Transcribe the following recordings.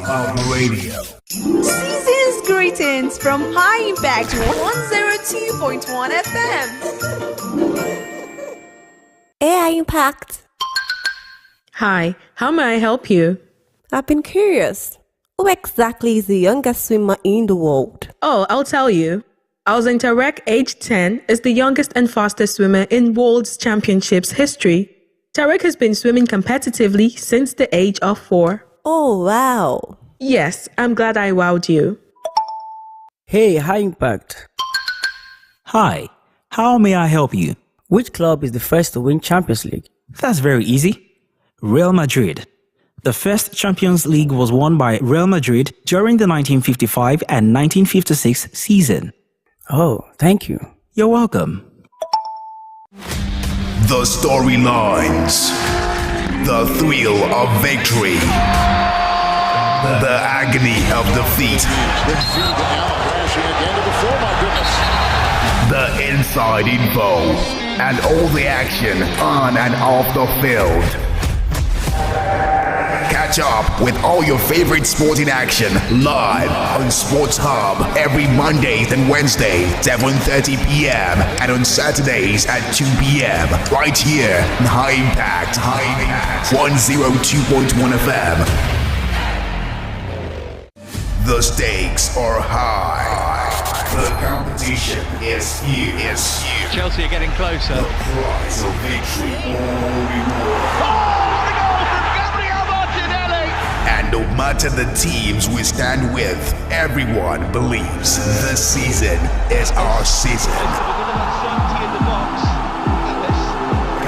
of radio. Season's greetings from High Impact 102.1 FM. AI Impact. Hi, how may I help you? I've been curious. Who exactly is the youngest swimmer in the world? Oh, I'll tell you. Alzin Tarek, age 10, is the youngest and fastest swimmer in World Championships history. Tarek has been swimming competitively since the age of 4. Oh, wow. Yes, I'm glad I wowed you. Hey, High Impact. Hi, how may I help you? Which club is the first to win Champions League? That's very easy. Real Madrid. The first Champions League was won by Real Madrid during the 1955 and 1956 season. Oh, thank you. You're welcome. The storylines, the thrill of victory, the agony of defeat, the inside info, and all the action on and off the field. Catch up with all your favorite sporting action live on Sports Hub every Mondays and Wednesdays, 7:30 p.m. and on Saturdays at 2 p.m. right here in High Impact 102.1 FM. The stakes are high. The competition is huge. Chelsea are getting closer. The prize of victory or reward. And no matter the teams we stand with, everyone believes this season is our season.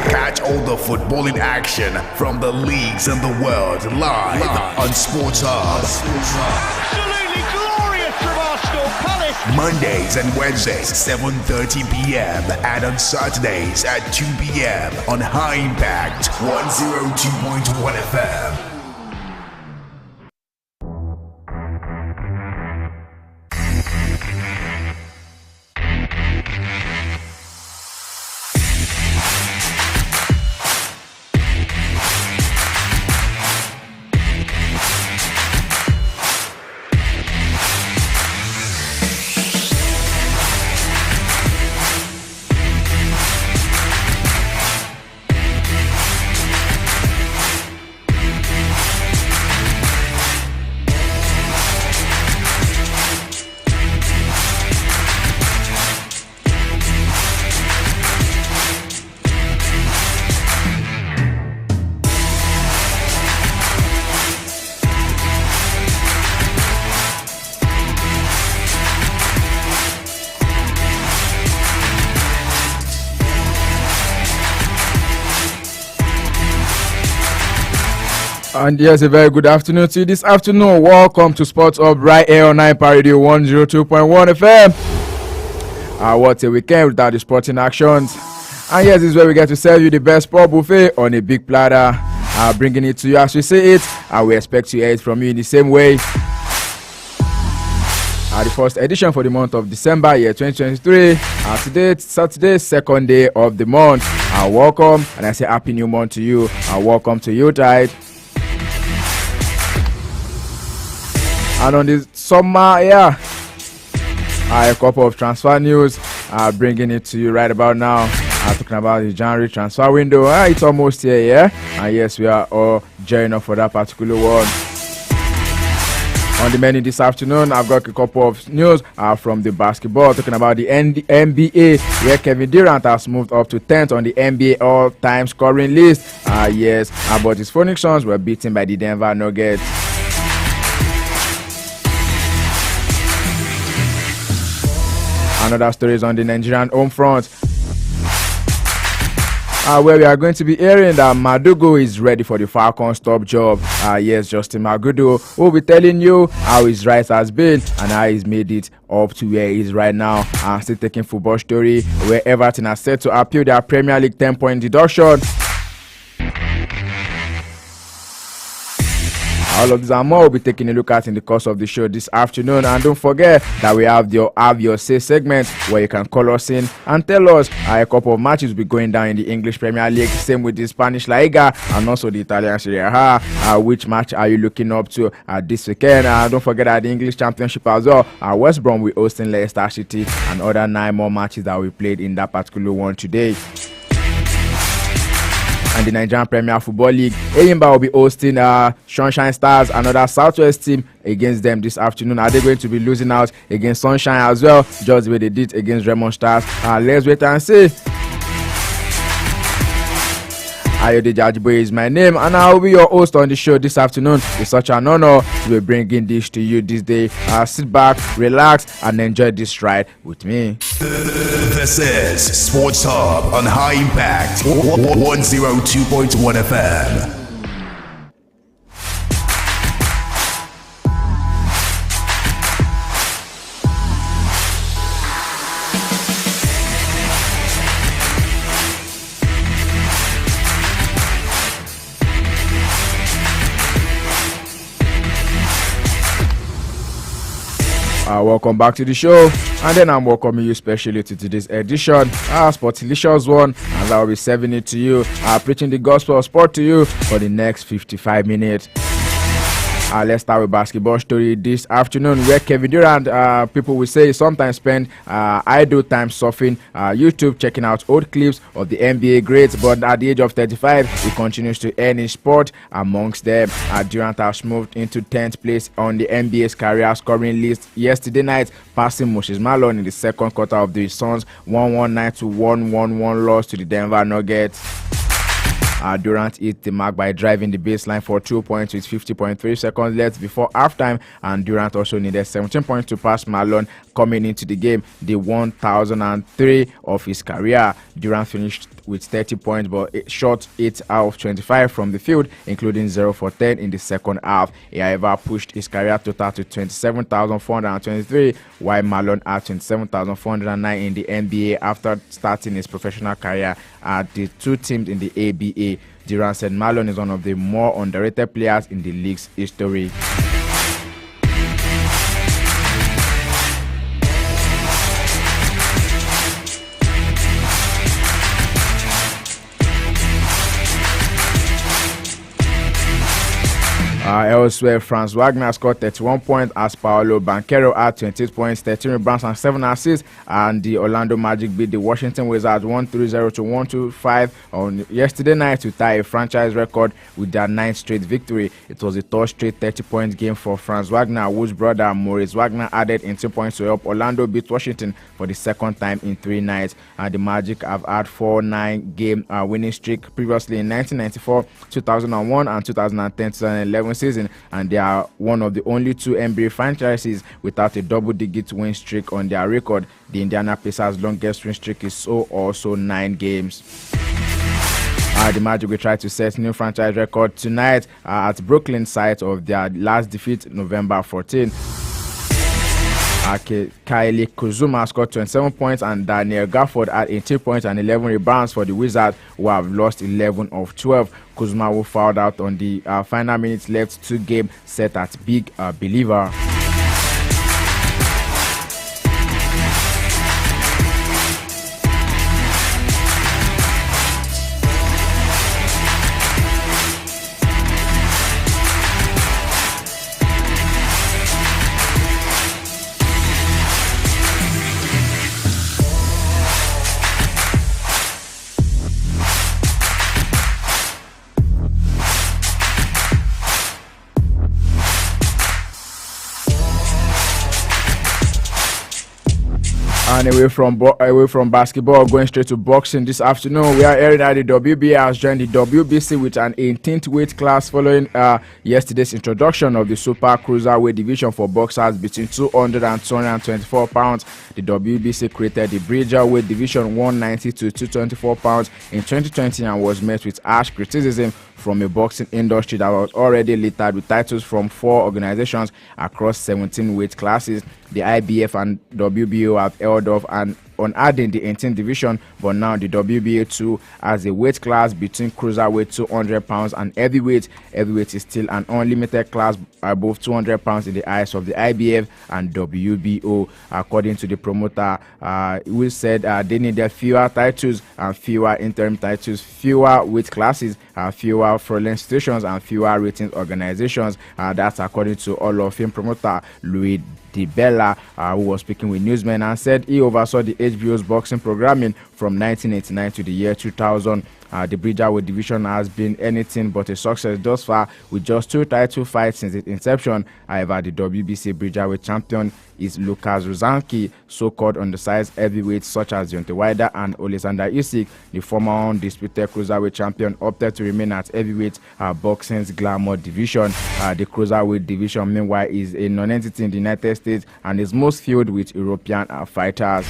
Catch all the footballing action from the leagues in the world live on Sports Hub. Absolutely glorious from Arsenal Palace. Mondays and Wednesdays, 7:30 p.m. and on Saturdays at 2 p.m. on High Impact 102.1 FM. And yes, a very good afternoon to you this afternoon. Welcome to Sports Hub right here on 9 Radio 102.1 FM. What a weekend without the sporting actions. And yes, this is where we get to serve you the best sport buffet on a big platter. Bringing it to you as we say it, and we expect to hear it from you in the same way. The first edition for the month of December, year 2023. Today, Saturday, second day of the month. Welcome, and I say happy new month to you. Welcome to you, Tide. And on this summer, a couple of transfer news, bringing it to you right about now. Talking about the January transfer window. It's almost here, yeah? And yes, we are all gearing up for that particular one. On the menu this afternoon, I've got a couple of news from the basketball. Talking about the NBA, where Kevin Durant has moved up to 10th on the NBA all-time scoring list. Yes, but his Phoenix Suns were beaten by the Denver Nuggets. Another story is on the Nigerian home front, where we are going to be hearing that Madugu is ready for the Falcons top job. Yes, Justin Madugu will be telling you how his rise has been and how he's made it up to where he is right now. Still taking football story, where Everton are set to appeal their Premier League 10-point deduction. All of these and more we'll be taking a look at in the course of the show this afternoon. And don't forget that we have your say segment where you can call us in and tell us a couple of matches will be going down in the English Premier League. Same with the Spanish La Liga and also the Italian Serie A. Which match are you looking up to this weekend? Don't forget that the English Championship as well. West Brom will hosting Leicester City and other 9 more matches that we played in that particular one today. And the Nigerian Premier Football League, Eyimba will be hosting Sunshine Stars, another Southwest team, against them this afternoon. Are they going to be losing out against Sunshine as well, just the way they did against Raymond Stars? Let's wait and see. Ayode Jajiboye is my name, and I will be your host on the show this afternoon. It's such an honor to be bringing this to you this day. Sit back, relax, and enjoy this ride with me. This is Sports Hub on High Impact 102.1 FM. Welcome back to the show, and then I'm welcoming you specially to today's edition, Sportilicious one, and I will be serving it to you, preaching the gospel of sport to you for the next 55 minutes. Let's start with basketball story this afternoon, where Kevin Durant, people will say, sometimes spend idle time surfing YouTube, checking out old clips of the NBA greats, but at the age of 35, he continues to earn his spot amongst them. Durant has moved into 10th place on the NBA's career scoring list yesterday night, passing Moses Malone in the second quarter of the Suns' 119-111 loss to the Denver Nuggets. Durant hit the mark by driving the baseline for 2 points with 50.3 seconds left before halftime, and Durant also needed 17 points to pass Malone coming into the game, the 1003 of his career. Durant finished with 30 points but shot 8 out of 25 from the field, including 0 for 10 in the second half. He however pushed his career total to 27,423, while Malone had 27,409 in the NBA after starting his professional career at the two teams in the ABA. Durant said Malone is one of the more underrated players in the league's history. Elsewhere, Franz Wagner scored 31 points as Paolo Banchero had 28 points, 13 rebounds and 7 assists, and the Orlando Magic beat the Washington Wizards 130 to 125 on yesterday night to tie a franchise record with their 9th straight victory. It was the 3rd straight 30-point game for Franz Wagner, whose brother Maurice Wagner added 18 points to help Orlando beat Washington for the second time in 3 nights. The Magic have had 4 9-game winning streak previously in 1994, 2001 and 2010-2011 season, and they are one of the only 2 NBA franchises without a double-digit win streak on their record. The Indiana Pacers' longest win streak is also 9 games. The Magic will try to set new franchise record tonight at Brooklyn, site of their last defeat November 14. Kylie Kuzuma scored 27 points and Daniel Gafford had 18 points and 11 rebounds for the Wizards, who have lost 11 of 12. Kuzma, who fouled out on the final minutes left 2 game set at Big Believer. And away from basketball, going straight to boxing this afternoon, we are hearing that the WBA has joined the WBC with an 18th weight class following yesterday's introduction of the super cruiserweight division for boxers between 200 and 224 pounds. The WBC created the bridger weight division 190 to 224 pounds in 2020 and was met with harsh criticism from a boxing industry that was already littered with titles from 4 organizations across 17 weight classes. The IBF and WBO have held off and on adding the 18th division, but now the WBA 2 has a weight class between cruiserweight 200 pounds and heavyweight. Heavyweight is still an unlimited class above 200 pounds in the eyes of the IBF and WBO. According to the promoter, who said they needed fewer titles and fewer interim titles, fewer weight classes, fewer fraudulent situations, and fewer ratings organizations. That's according to Hall of Fame promoter Louis DiBella, who was speaking with newsmen and said he oversaw the HBO's boxing programming from 1989 to the year 2000. The Bridgerweight division has been anything but a success thus far, with just 2 title fights since its inception. However, the WBC Bridgerweight champion is Lukas Rozanski, so-called undersized heavyweights such as Deontay Wilder and Alexander Usyk. The former undisputed cruiserweight champion opted to remain at heavyweight boxing's glamour division. The cruiserweight division, meanwhile, is a non-entity in the United States and is most filled with European fighters.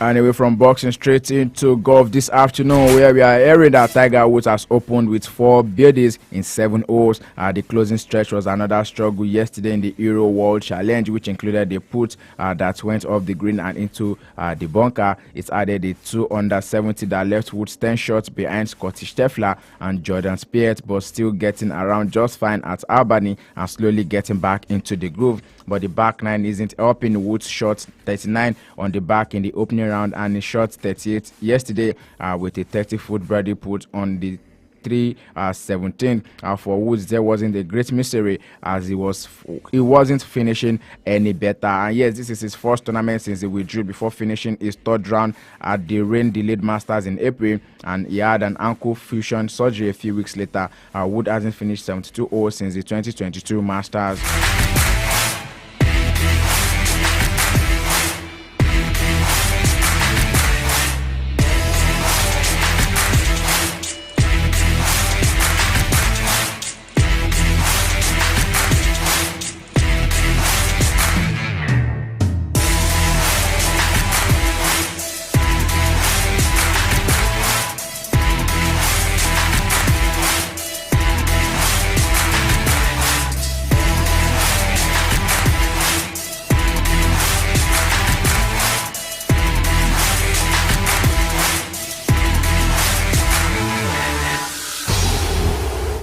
Anyway, from boxing straight into golf this afternoon, where we are hearing that Tiger Woods has opened with 4 birdies in 7 holes. The closing stretch was another struggle yesterday in the Euro World Challenge, which included the putt that went off the green and into the bunker. It added the 2 under 70 that left Woods 10 shots behind Scotty Scheffler and Jordan Spieth, but still getting around just fine at Albany and slowly getting back into the groove. But the back 9 isn't helping. Woods shot 39 on the back in the opening round and he shot 38 yesterday with a 30-foot birdie putt on the 3-17. For Woods, there wasn't a great mystery as he wasn't finishing any better. And yes, this is his first tournament since he withdrew before finishing his 3rd round at the rain-delayed Masters in April, and he had an ankle fusion surgery a few weeks later. Wood hasn't finished 72 holes since the 2022 Masters.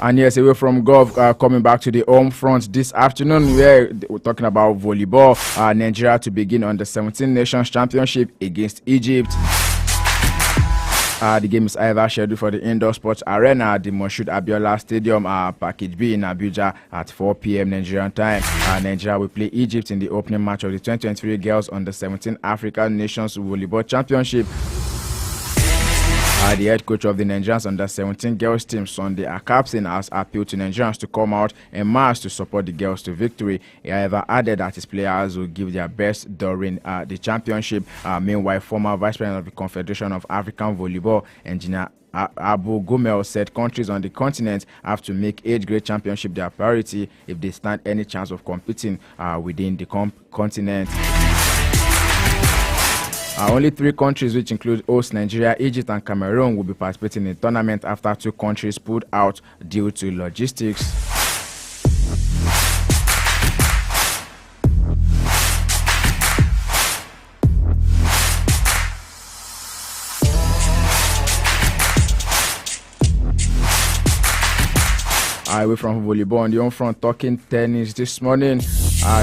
And yes, away from golf, coming back to the home front this afternoon, we're talking about volleyball. Nigeria to begin on the 17 Nations Championship against Egypt. The game is either scheduled for the Indoor Sports Arena at the Moshood Abiola Stadium, Package B in Abuja at 4 p.m. Nigerian time. Nigeria will play Egypt in the opening match of the 2023 Girls Under 17 African Nations Volleyball Championship. The head coach of the Nigerians Under 17 girls team, Sunday Akapsin, has appealed to Nigerians to come out en masse to support the girls to victory. He however added that his players will give their best during the championship. Meanwhile, former vice president of the Confederation of African Volleyball, Engineer Abu Gumel, said countries on the continent have to make age-grade championship their priority if they stand any chance of competing within the continent. Only 3 countries, which include host Nigeria, Egypt, and Cameroon, will be participating in the tournament after 2 countries pulled out due to logistics. Away from volleyball on the home front, talking tennis this morning.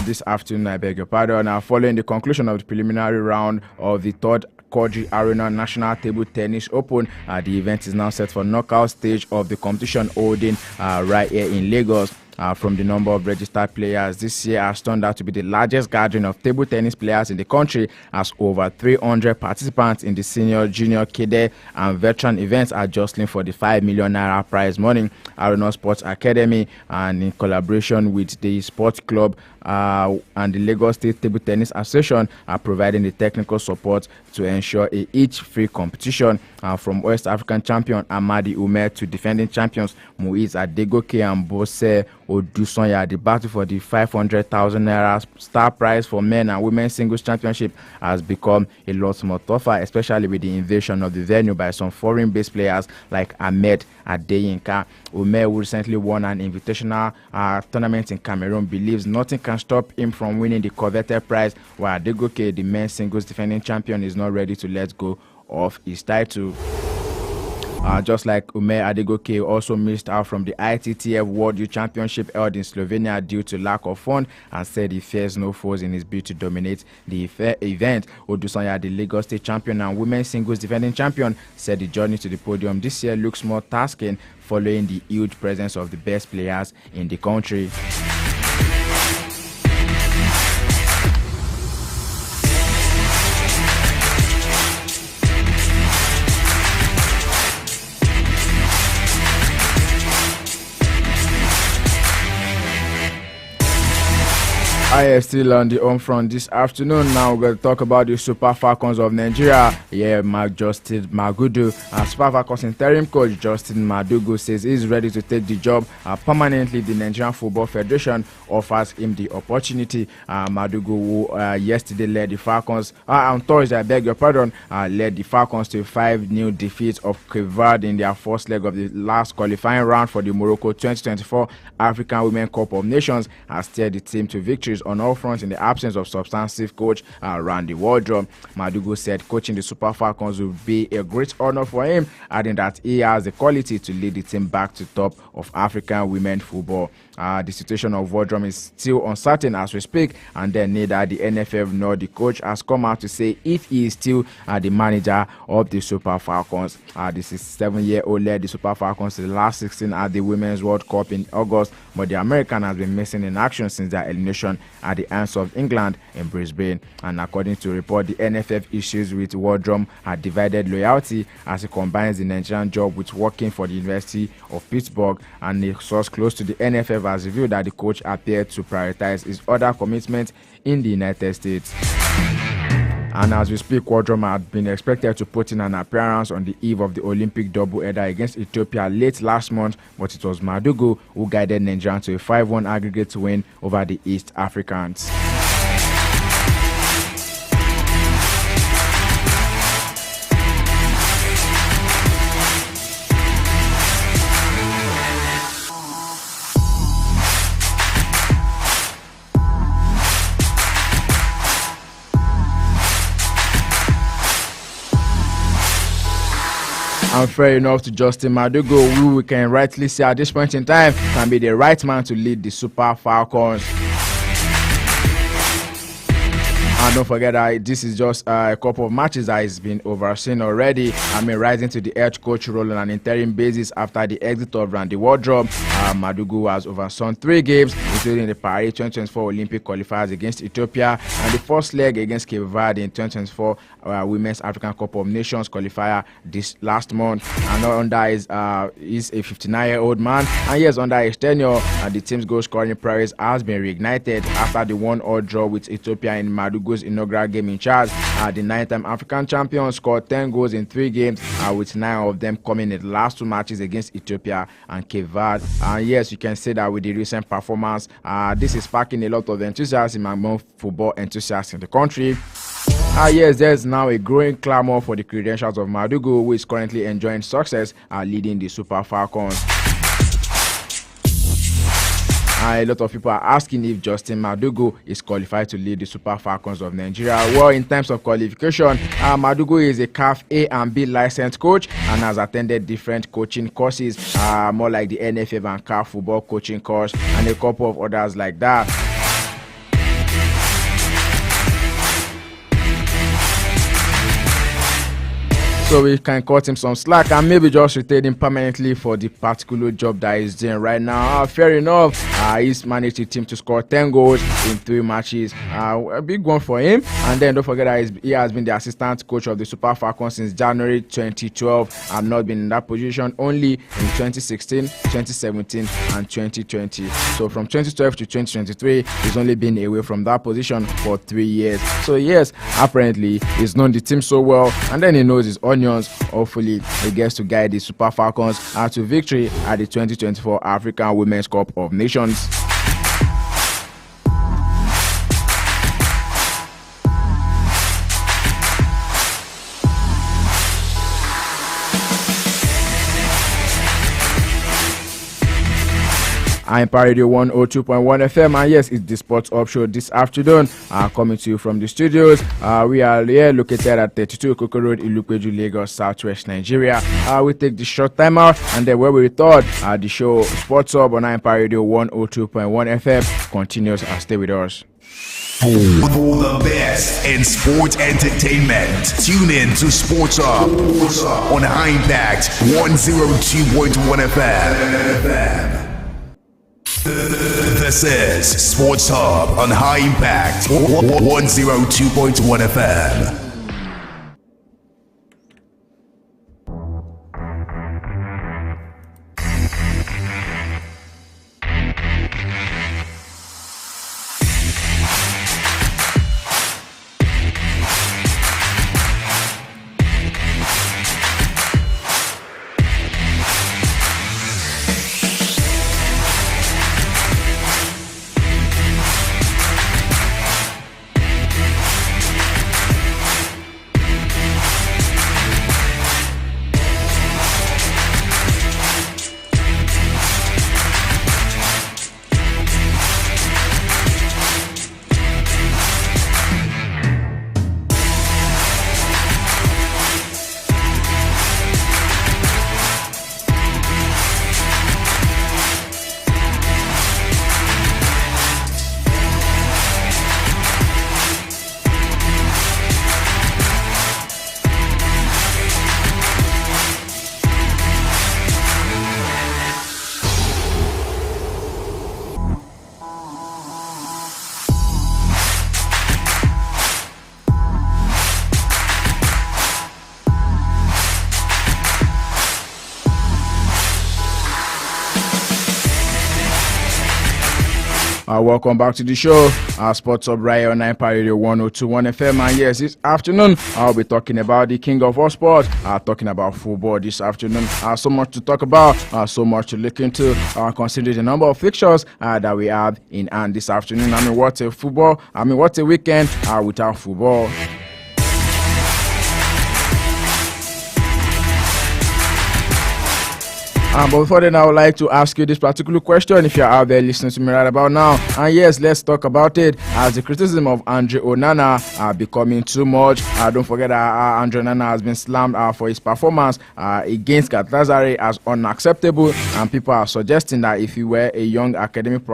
This afternoon, I beg your pardon. Following the conclusion of the preliminary round of the 3rd Quadri Arena National Table Tennis Open, the event is now set for knockout stage of the competition holding right here in Lagos. From the number of registered players, this year has turned out to be the largest gathering of table tennis players in the country, as over 300 participants in the senior, junior, cadet, and veteran events are jostling for the 5 million naira prize money. Arena Sports Academy, and in collaboration with the Sports Club and the Lagos State Table Tennis Association are providing the technical support to ensure each free competition from West African champion Amadi Umer to defending champions Muiz Adegoke and Bose Odusanya. The battle for the 500,000 naira star prize for men and women singles championship has become a lot more tougher, especially with the invasion of the venue by some foreign-based players like Ahmed Adeyinka. Umer, who recently won an invitational tournament in Cameroon, believes nothing can stop him from winning the coveted prize, while Adegoke, the men's singles defending champion, is not ready to let go of his title. Just like Umer, Adegoke also missed out from the ITTF World Youth Championship held in Slovenia due to lack of funds, and said he fears no foes in his bid to dominate the event. Odusanya, the Lagos State champion and women's singles defending champion, said the journey to the podium this year looks more tasking following the huge presence of the best players in the country. I am still on the home front this afternoon. Now we're going to talk about the Super Falcons of Nigeria. Justin Madugu, Super Falcons interim coach Justin Madugu, says he's ready to take the job permanently. The Nigerian Football Federation offers him the opportunity. Madugu, who yesterday led the Falcons, on Thursday, I beg your pardon, led the Falcons to 5 new defeats of Cape Verde in their first leg of the last qualifying round for the Morocco 2024 African Women Cup of Nations, has steered the team to victories on all fronts in the absence of substantive coach Randy Wardrum. Madugu said coaching the Super Falcons would be a great honor for him, adding that he has the quality to lead the team back to top of African women football. The situation of Wardrum is still uncertain as we speak, and then neither the NFF nor the coach has come out to say if he is still the manager of the Super Falcons. The 67-year-old led the Super Falcons to the last 16 at the Women's World Cup in August, but the American has been missing in action since their elimination at the hands of England in Brisbane. And according to a report, the NFF issues with Wardrum had divided loyalty as he combines the Nigerian job with working for the University of Pittsburgh, and a source close to the NFF has revealed that the coach appeared to prioritize his other commitments in the United States. And as we speak, Wardrum had been expected to put in an appearance on the eve of the Olympic doubleheader against Ethiopia late last month, but it was Madugu who guided Nigeria to a 5-1 aggregate win over the East Africans. And fair enough to Justin Madugu, who we can rightly say at this point in time can be the right man to lead the Super Falcons. And don't forget that this is just a couple of matches that has been overseen already. Rising to the head coach role on an interim basis after the exit of Randy Wardrum. Madugu has overseen 3 games, including the Paris 2024 Olympic qualifiers against Ethiopia and the first leg against Cape Verde in 2024 Women's African Cup of Nations qualifier this last month. And under he's a 59-year-old man, and yes, under his tenure, the team's goal scoring prowess has been reignited after the 1-1 draw with Ethiopia in Madugu's inaugural game in charge. The 9-time African champion scored 10 goals in 3 games, with 9 of them coming in the last 2 matches against Ethiopia and Cape Verde. And yes, you can say that with the recent performance, this is sparking a lot of enthusiasm among football enthusiasts in the country. Yes, there's now a growing clamor for the credentials of Madugu, who is currently enjoying success leading the Super Falcons. A lot of people are asking if Justin Madugu is qualified to lead the Super Falcons of Nigeria. Well, in terms of qualification, Madugu is a CAF A and B licensed coach and has attended different coaching courses, more like the NFF and CAF football coaching course and a couple of others like that. so we can cut him some slack and maybe just retain him permanently for the particular job that he's doing right now. Fair enough. He's managed the team to score 10 goals in 3 matches. A big one for him. And then don't forget that he has been the assistant coach of the Super Falcons since January 2012 and not been in that position only in 2016, 2017 and 2020. So from 2012 to 2023, he's only been away from that position for 3 years. So yes, apparently he's known the team so well and then he knows his onions. Hopefully he gets to guide the Super Falcons to victory at the 2024 African Women's Cup of Nations. I'm Radio 102.1 FM, and yes, it's the Sports Up Show this afternoon. Coming to you from the studios. We are here located at 32 Koko Road, Ilupeju, Lagos, Southwest Nigeria. We take the short time out, and then when we return, the show Sports Up on Empire Radio 102.1 FM continues. Stay with us. For the best in sports entertainment, tune in to Sports Up on High Impact 102.1 FM. This is Sports Hub on High Impact 102.1 FM. Welcome back to the show. Sports Up right on Empire Radio 102.1 FM. And yes, this afternoon I'll be talking about the king of all sports. Talking about football this afternoon. So much to talk about, so much to look into. Considering the number of fixtures that we have in hand this afternoon. What a weekend without football. But before then, I would like to ask you this particular question if you're out there listening to me right about now. And yes, let's talk about it. As the criticism of Andre Onana becoming too much. Don't forget that Andre Onana has been slammed for his performance against Galatasaray as unacceptable. And people are suggesting that if he were a young academic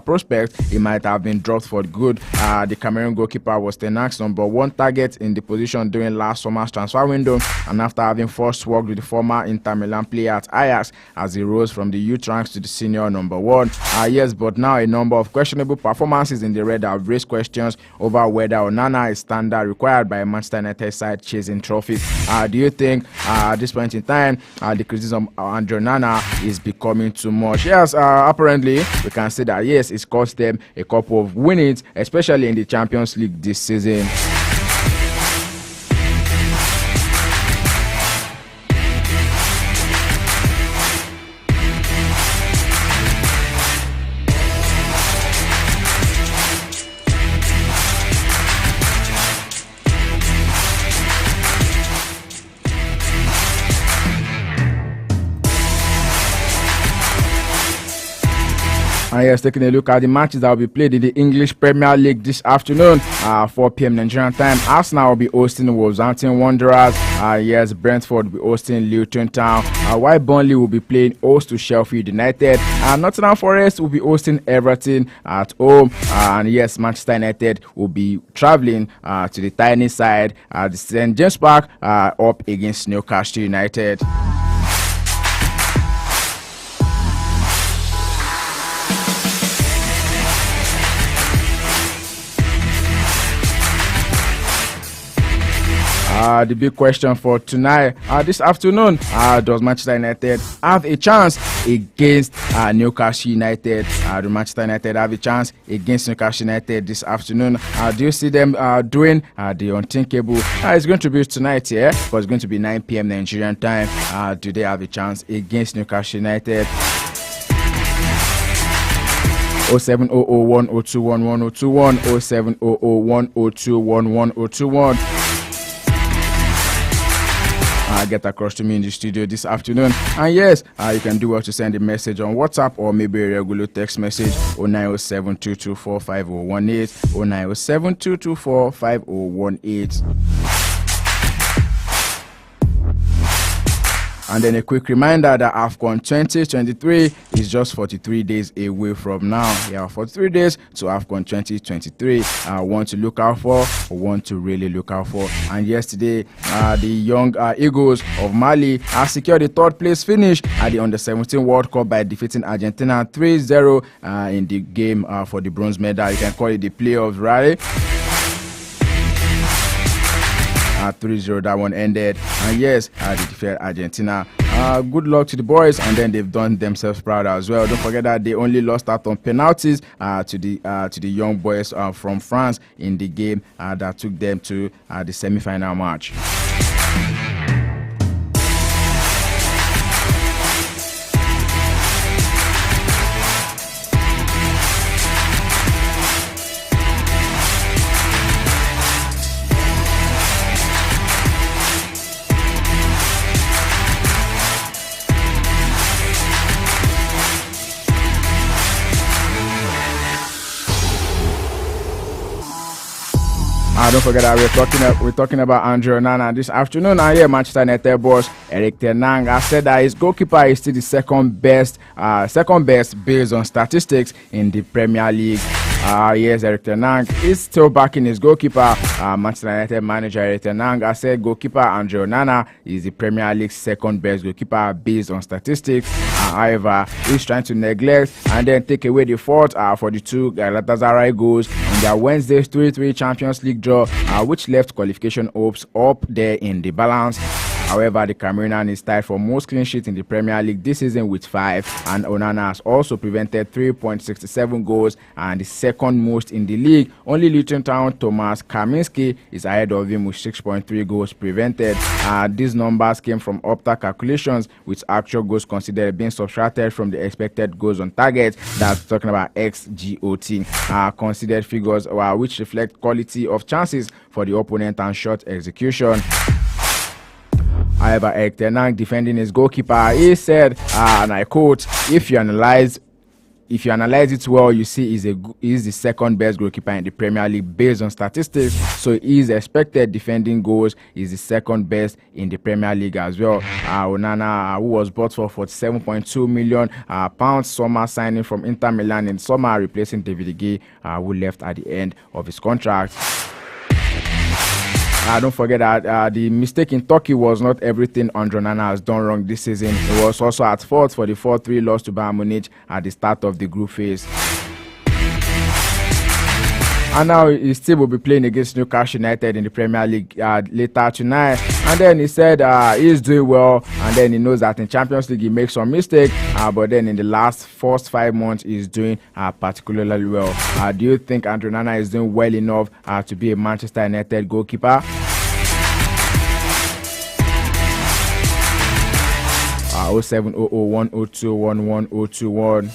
prospect, he might have been dropped for good. The Cameroon goalkeeper was Tenak's number 1 target in the position during last summer's transfer window. And after having first worked with the former Inter Milan player at Ajax, as he rose from the youth ranks to the senior number 1. Yes, but now a number of questionable performances in the red have raised questions over whether Onana is standard required by Manchester United side chasing trophies. Do you think at this point in time the criticism of Andre Onana is becoming too much? Yes, apparently we can say that yes, it's cost them a couple of winnings, especially in the Champions League this season. And yes, taking a look at the matches that will be played in the English Premier League this afternoon, 4 p.m. Nigerian time. Arsenal will be hosting Wolverhampton Wanderers. Yes, Brentford will be hosting Luton Town. While Burnley will be playing host to Sheffield United. Nottingham Forest will be hosting Everton at home. And yes, Manchester United will be traveling to the tiny side at the St. James Park up against Newcastle United. The big question for tonight, this afternoon, does Manchester United have a chance against Newcastle United? Do Manchester United have a chance against Newcastle United this afternoon? Do you see them doing the unthinkable? It's going to be tonight here, because it's going to be 9 p.m. Nigerian time. Do they have a chance against Newcastle United? 07001021121 07001021121. Get across to me in the studio this afternoon. And yes, you can do well to send a message on WhatsApp or maybe a regular text message 0907224518 0907224518. And then a quick reminder that AFCON 2023 is just 43 days away from now. 43 days to AFCON 2023. One to look out for, one to really look out for. And yesterday, the young Eagles of Mali secured the third place finish at the Under-17 World Cup by defeating Argentina 3-0 in the game for the bronze medal. You can call it the playoffs, right? 3-0 that one ended, and yes, they defeated Argentina. Good luck to the boys, and then they've done themselves proud as well. Don't forget that they only lost out on penalties to the young boys from France in the game that took them to the semi-final match. Don't forget that we're talking about Andre Onana this afternoon. And here, Manchester United boss Erik ten Hag has said that his goalkeeper is still the second best based on statistics in the Premier League. Yes, Erik ten Hag is still backing his goalkeeper. Manchester United manager Erik ten Hag has said goalkeeper Andre Onana is the Premier League's second best goalkeeper based on statistics. However, he's trying to neglect and then take away the fault for the two Galatasaray goals in their Wednesday's 3-3 Champions League draw, which left qualification hopes up there in the balance. However, the Cameroonian is tied for most clean sheets in the Premier League this season with 5, and Onana has also prevented 3.67 goals and the second most in the league. Only Luton Town Thomas Kaminski is ahead of him with 6.3 goals prevented. These numbers came from Opta calculations, with actual goals considered being subtracted from the expected goals on target. That's talking about XGOT. Considered figures which reflect quality of chances for the opponent and shot execution. However, Erik ten Hag, defending his goalkeeper, he said, and I quote, if you analyze it well, you see he's the second best goalkeeper in the Premier League based on statistics. So his expected defending goals is the second best in the Premier League as well. Onana, who was bought for £47.2 million summer signing from Inter Milan in summer, replacing David De Gea, who left at the end of his contract. Don't forget that the mistake in Turkey was not everything Andre Onana has done wrong this season. He was also at fault for the 4-3 loss to Bayern Munich at the start of the group phase. And now he still will be playing against Newcastle United in the Premier League later tonight. And then he said he's doing well, and then he knows that in Champions League he makes some mistakes, but then in the first 5 months he's doing particularly well. Do you think Andre Onana is doing well enough to be a Manchester United goalkeeper? 07001021121.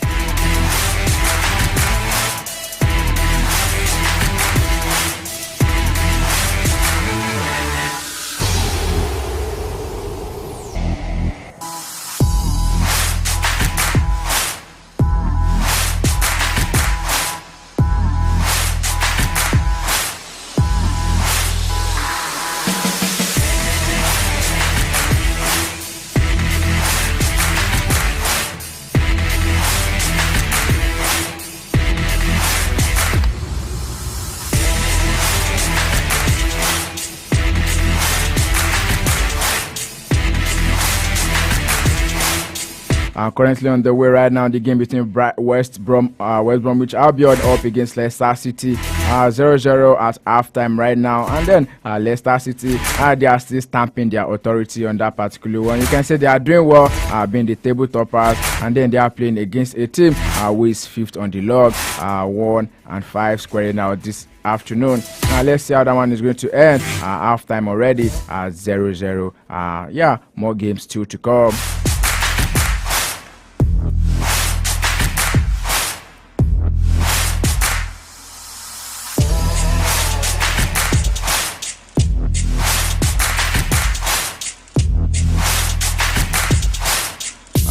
Currently on the way right now, the game between West Bromwich Albion up against Leicester City, 0-0 at halftime right now. And then Leicester City, they are still stamping their authority on that particular one. You can say they are doing well, being the table toppers, and then they are playing against a team who is 5th on the log, 1-5 squaring out this afternoon. Let's see how that one is going to end. Halftime already, 0-0. More games still to come.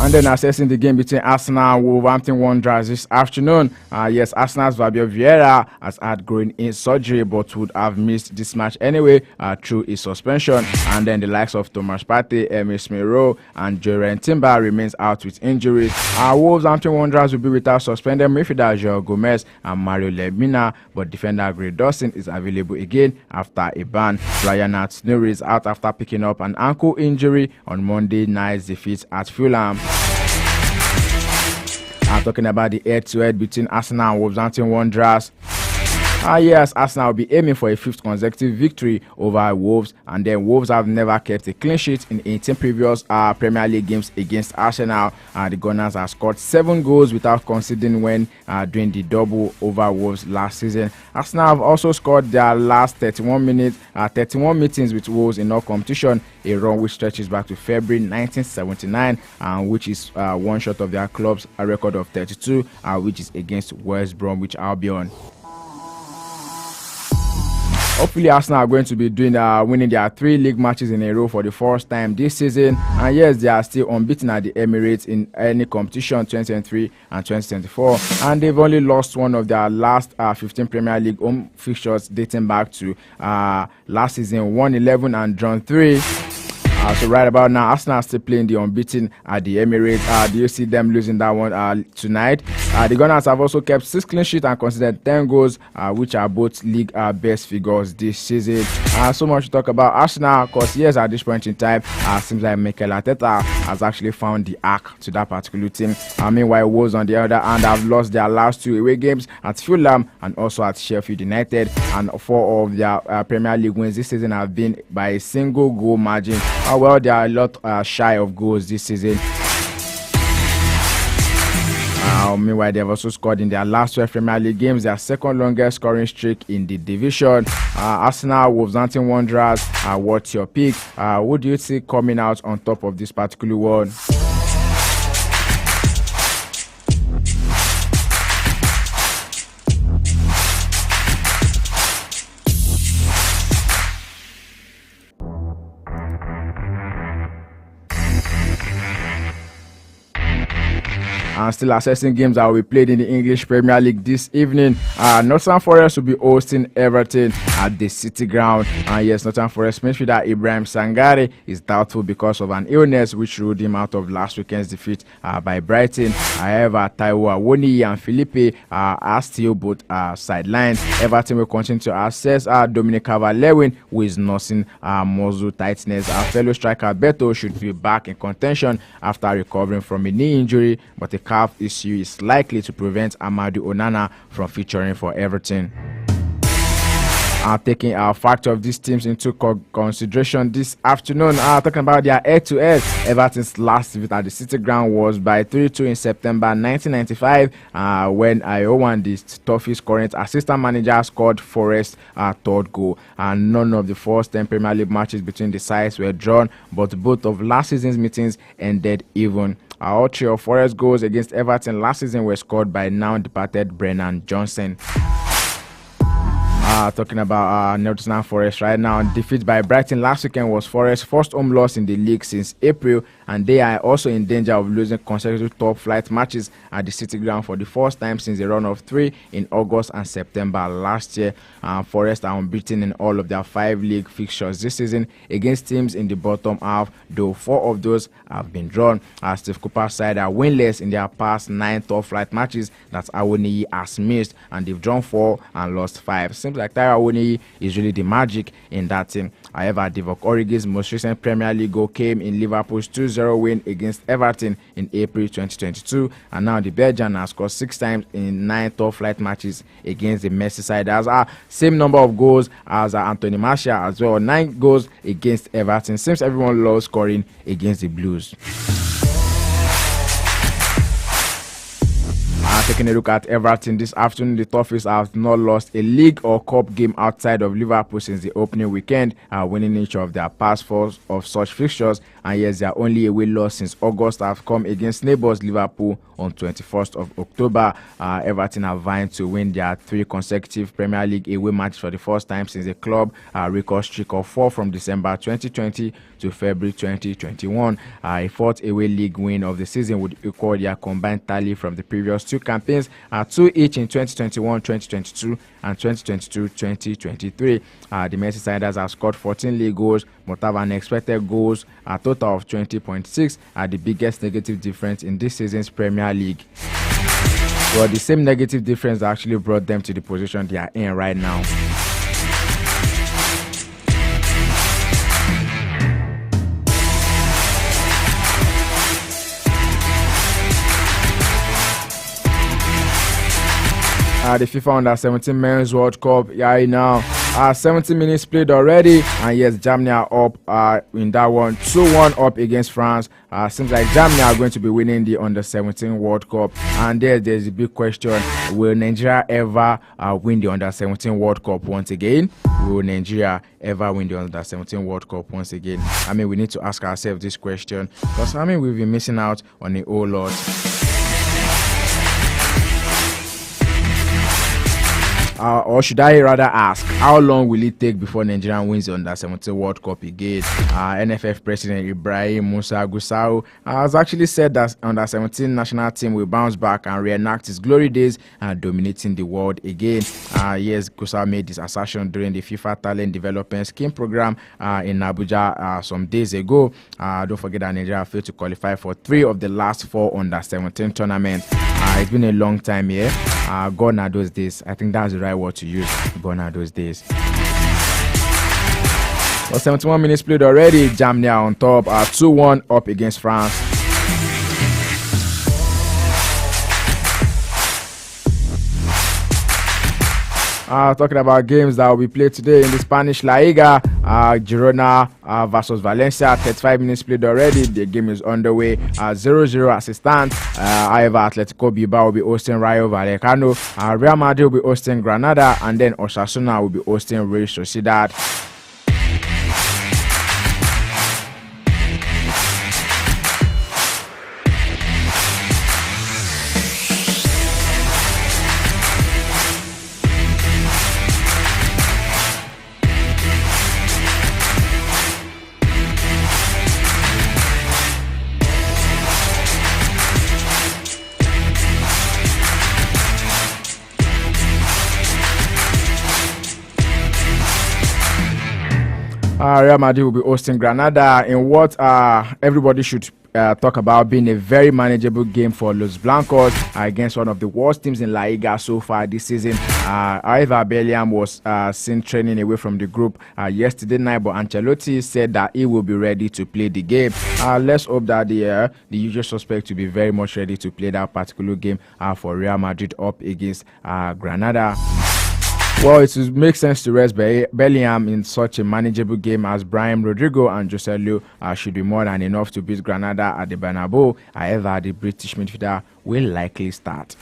And then assessing the game between Arsenal and Wolverhampton Wanderers this afternoon. Yes, Arsenal's Fabio Vieira has had groin surgery but would have missed this match anyway through his suspension. And then the likes of Thomas Partey, Emile Smith-Rowe and Jurrien Timber remains out with injuries. Wolverhampton Wanderers will be without suspended midfielder João Gomez and Mario Lemina, but defender Gray Dawson is available again after a ban. Brian Atsnuri is out after picking up an ankle injury on Monday night's defeat at Fulham. I'm talking about the head-to-head between Arsenal and Wolverhampton Wanderers. Yes, Arsenal will be aiming for a 5th consecutive victory over Wolves, and then Wolves have never kept a clean sheet in 18 previous Premier League games against Arsenal. The Gunners have scored 7 goals without conceding when doing the double over Wolves last season. Arsenal have also scored their last 31 meetings with Wolves in all competition, a run which stretches back to February 1979, which is one short of their club's record of 32, which is against West Bromwich Albion. Hopefully, Arsenal are going to be winning their 3 league matches in a row for the first time this season. And yes, they are still unbeaten at the Emirates in any competition 2023 and 2024. And they've only lost one of their last 15 Premier League home fixtures dating back to last season, won 11 and drawn 3. So right about now, Arsenal are still playing the unbeaten at the Emirates. Do you see them losing that one tonight? The Gunners have also kept 6 clean sheets and considered 10 goals, which are both league best figures this season. So much to talk about Arsenal, because yes, at this point in time, seems like Mikel Arteta has actually found the arc to that particular team. Meanwhile, Wolves on the other hand have lost their last 2 away games at Fulham and also at Sheffield United, and 4 of their Premier League wins this season have been by a single goal margin. Well, they are a lot shy of goals this season. Meanwhile, they have also scored in their last 12 Premier League games, their second longest scoring streak in the division. Arsenal, Wolverhampton Wanderers, what's your pick? Who do you see coming out on top of this particular one? And still assessing games that will be played in the English Premier League this evening. Nottingham Forest will be hosting Everton at the City Ground. And yes, Nottingham Forest midfielder Ibrahim Sangare is doubtful because of an illness which ruled him out of last weekend's defeat by Brighton. However, Taiwo Awoniyi and Felipe are still both sidelined. Everton will continue to assess Dominic Calvert-Lewin, who is nursing muscle tightness. Our fellow striker Beto should be back in contention after recovering from a knee injury, but a calf issue is likely to prevent Amadou Onana from featuring for Everton. Taking our factor of these teams into consideration this afternoon, talking about their head-to-head. Everton's last visit at the City Ground was by 3-2 in September 1995, when Iowan, the Toffees' current assistant manager, scored Forest's third goal. And none of the first 10 Premier League matches between the sides were drawn, but both of last season's meetings ended even. All 3 of Forest's goals against Everton last season were scored by now departed Brennan Johnson. Talking about Nottingham Forest right now, defeat by Brighton last weekend was Forest's first home loss in the league since April, and they are also in danger of losing consecutive top flight matches at the City Ground for the first time since a run of 3 in August and September last year. Forest are unbeaten in all of their 5 league fixtures this season against teams in the bottom half, though 4 of those have been drawn. Steve Cooper's side are winless in their past 9 top flight matches that Awoniyi has missed, and they've drawn 4 and lost 5. Seems like Taiwo Awoniyi is really the magic in that team. However, Divock Origi's most recent Premier League goal came in Liverpool's 2-0 win against Everton in April 2022, and now the Belgian has scored 6 times in 9 top-flight matches against the Merseyside. Same number of goals as Anthony Martial as well, 9 goals against Everton. Seems everyone loves scoring against the Blues. Taking a look at Everton this afternoon, the Toffees have not lost a league or cup game outside of Liverpool since the opening weekend, winning each of their past 4 of such fixtures. And yes, their only away loss since August have come against neighbours Liverpool on 21st of October. Everton are vying to win their 3 consecutive Premier League away matches for the first time since the club record streak of 4 from December 2020 to February 2021. A 4th away league win of the season would equal their combined tally from the previous 2 campaigns, 2 each in 2021-2022 and 2022-2023. The Merseyside have scored 14 league goals, but have an expected goals a total of 20.6, the biggest negative difference in this season's Premier League. Well, the same negative difference actually brought them to the position they are in right now. The FIFA Under-17 Men's World Cup, now 70 minutes played already, and yes, Germany are up in that one, 2-1 up against France. Seems like Germany are going to be winning the Under-17 World Cup, and there's a big question: will Nigeria ever win the Under-17 World Cup once again? Will Nigeria ever win the Under-17 World Cup once again? I mean, we need to ask ourselves this question, because I mean, we've been missing out on a whole lot. Or should I rather ask, how long will it take before Nigeria wins the Under-17 World Cup again? NFF President Ibrahim Musa Gusau has actually said that Under-17 national team will bounce back and reenact its glory days, dominating the world again. Yes, Gusau made this assertion during the FIFA Talent Development Scheme program in Abuja some days ago. Don't forget that Nigeria failed to qualify for 3 of the last 4 Under-17 tournaments. It's been a long time here. Gone are those days. I think that's the right word to use. Gone are those days. Well, 71 minutes played already. Germany are on top, 2-1 up against France. Talking about games that will be played today in the Spanish La Liga, Girona versus Valencia. 35 minutes played already. The game is underway. 0-0 as it stands. However, Atletico Bilbao will be hosting Rayo Vallecano. Real Madrid will be hosting Granada, and then Osasuna will be hosting Real Sociedad. Real Madrid will be hosting Granada in what everybody should talk about being a very manageable game for Los Blancos against one of the worst teams in La Liga so far this season. However, Bellingham was seen training away from the group yesterday night, but Ancelotti said that he will be ready to play the game. Let's hope that the usual suspect will be very much ready to play that particular game for Real Madrid up against Granada. Well, it would make sense to rest Bellingham in such a manageable game, as Brahim Rodrigo and Joselu should be more than enough to beat Granada at the Bernabeu. However, the British midfielder will likely start.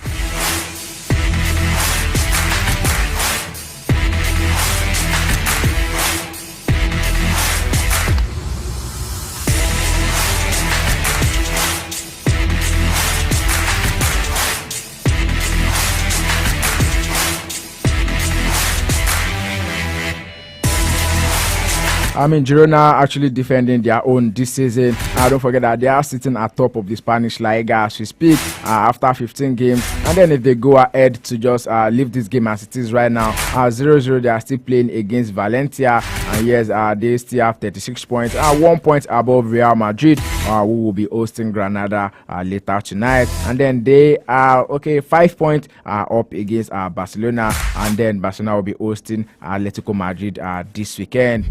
I mean, Girona actually defending their own this season. Don't forget that they are sitting at top of the Spanish La Liga as we speak after 15 games. And then if they go ahead to just leave this game as it is right now, 0-0, they are still playing against Valencia. And yes, they still have 36 points, 1 point above Real Madrid, who will be hosting Granada later tonight. And then they are, 5 points up against Barcelona. And then Barcelona will be hosting Atletico Madrid this weekend.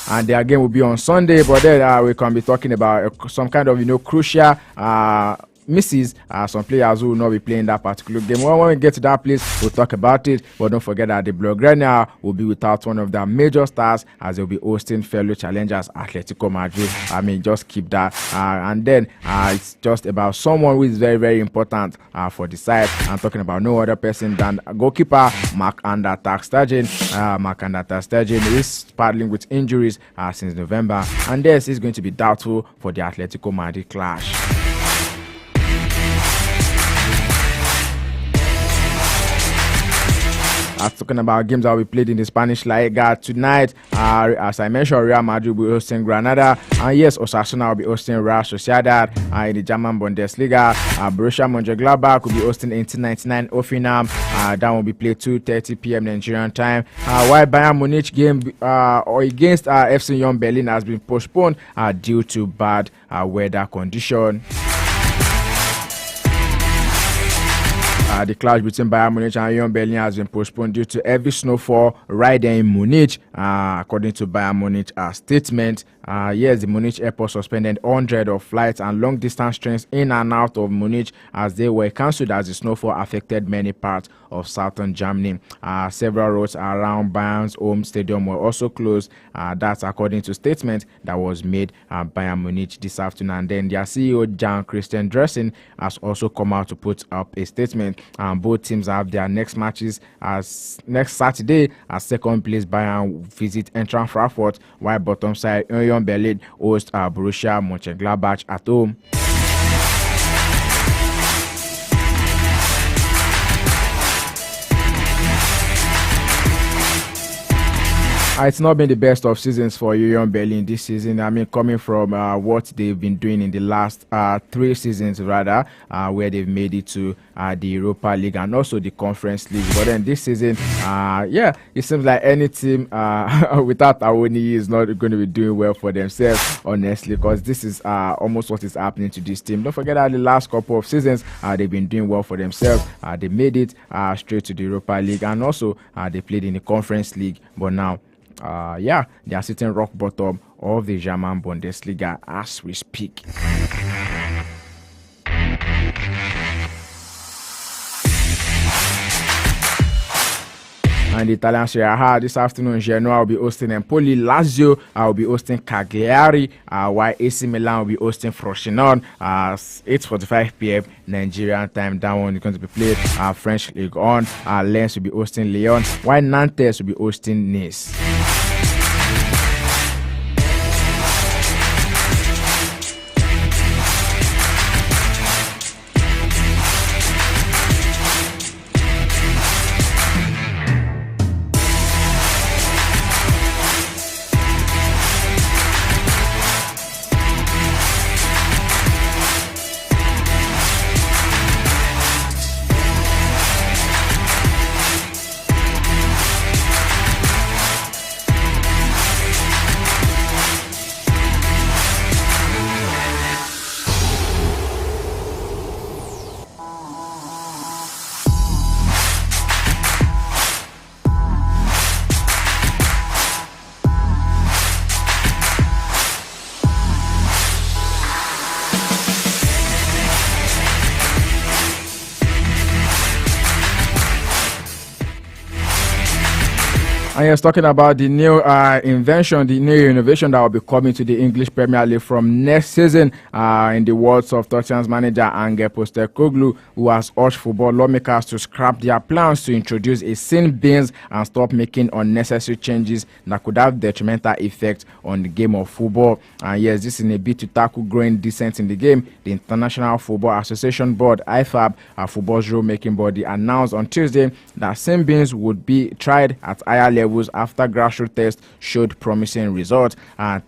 and their game will be on Sunday. But then we can be talking about some kind of crucial misses. Some players who will not be playing that particular game. When we get to that place, we'll talk about it. But don't forget that the Blaugrana will be without one of their major stars, as they'll be hosting fellow challengers Atletico Madrid. I mean, just keep that. And then it's just about someone who is very, very important for the side. I'm talking about no other person than goalkeeper Marc-Andre ter Stegen. Marc-Andre ter Stegen is battling with injuries since November, and this is going to be doubtful for the Atletico Madrid clash. Talking about games that will be played in the Spanish La Liga tonight, as I mentioned, Real Madrid will be hosting Granada, and yes, Osasuna will be hosting Real Sociedad. In the German Bundesliga, Borussia Mönchengladbach will be hosting 1899 Hoffenheim. That will be played 2:30 p.m. Nigerian time. While Bayern Munich game against FC Union Berlin has been postponed due to bad weather condition. The clash between Bayern Munich and Union Berlin has been postponed due to heavy snowfall right there in Munich, according to Bayern Munich statement. Yes, the Munich airport suspended hundreds of flights and long-distance trains in and out of Munich as they were cancelled as the snowfall affected many parts of southern Germany. Several roads around Bayern's home stadium were also closed. That's according to statement that was made by Bayern Munich this afternoon. And then their CEO, Jan-Christian Dressen, has also come out to put up a statement. Both teams have their next matches as next Saturday, as second place Bayern visit Eintracht Frankfurt, while bottom side Union Berlin host Borussia Mönchengladbach at home. It's not been the best of seasons for Union Berlin this season. I mean, coming from what they've been doing in the last 3 seasons, rather, where they've made it to the Europa League and also the Conference League. But then this season, it seems like any team without Awoni is not going to be doing well for themselves, honestly, because this is almost what is happening to this team. Don't forget that the last couple of seasons, they've been doing well for themselves. They made it straight to the Europa League, and also they played in the Conference League. But now, they are sitting rock bottom of the German Bundesliga as we speak. And the Italian Serie A this afternoon, Genoa will be hosting Empoli, Lazio will be hosting Cagliari, while AC Milan will be hosting Frosinone. 8:45 p.m. Nigerian time. That one is going to be played French League on. Lens will be hosting Lyon, while Nantes will be hosting Nice. And yes, talking about the new invention, the new innovation that will be coming to the English Premier League from next season, in the words of Tottenham's manager Ange Postecoglou, who has urged football lawmakers to scrap their plans to introduce a sin bins and stop making unnecessary changes that could have detrimental effect on the game of football. And yes, this is in a bid to tackle growing dissent in the game. The International Football Association Board, IFAB, a football's rule-making body, announced on Tuesday that sin bins would be tried at higher levels after grassroots tests showed promising results.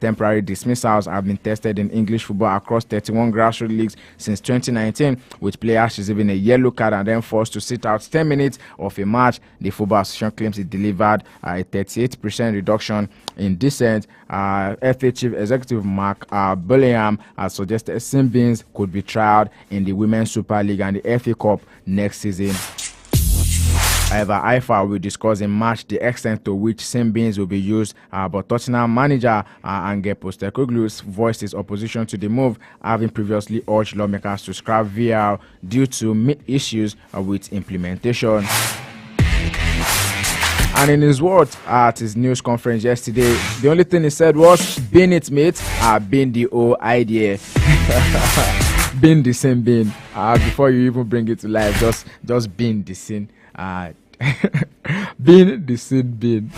Temporary dismissals have been tested in English football across 31 grassroots leagues since 2019, with players receiving a yellow card and then forced to sit out 10 minutes of a match. The Football Association claims it delivered a 38% reduction in dissent. FA Chief Executive Mark Bullingham has suggested sin bins could be tried in the Women's Super League and the FA Cup next season. However, IFA will discuss in March the extent to which sin bins will be used, but Tottenham manager Ange Postecoglou voiced his opposition to the move, having previously urged lawmakers to scrap VAR due to issues with implementation. And in his words at his news conference yesterday, the only thing he said was, "Bin it, mate. Bin the whole idea." Bin the same bin. Before you even bring it to life, just bin the sin. Bin the sin bin.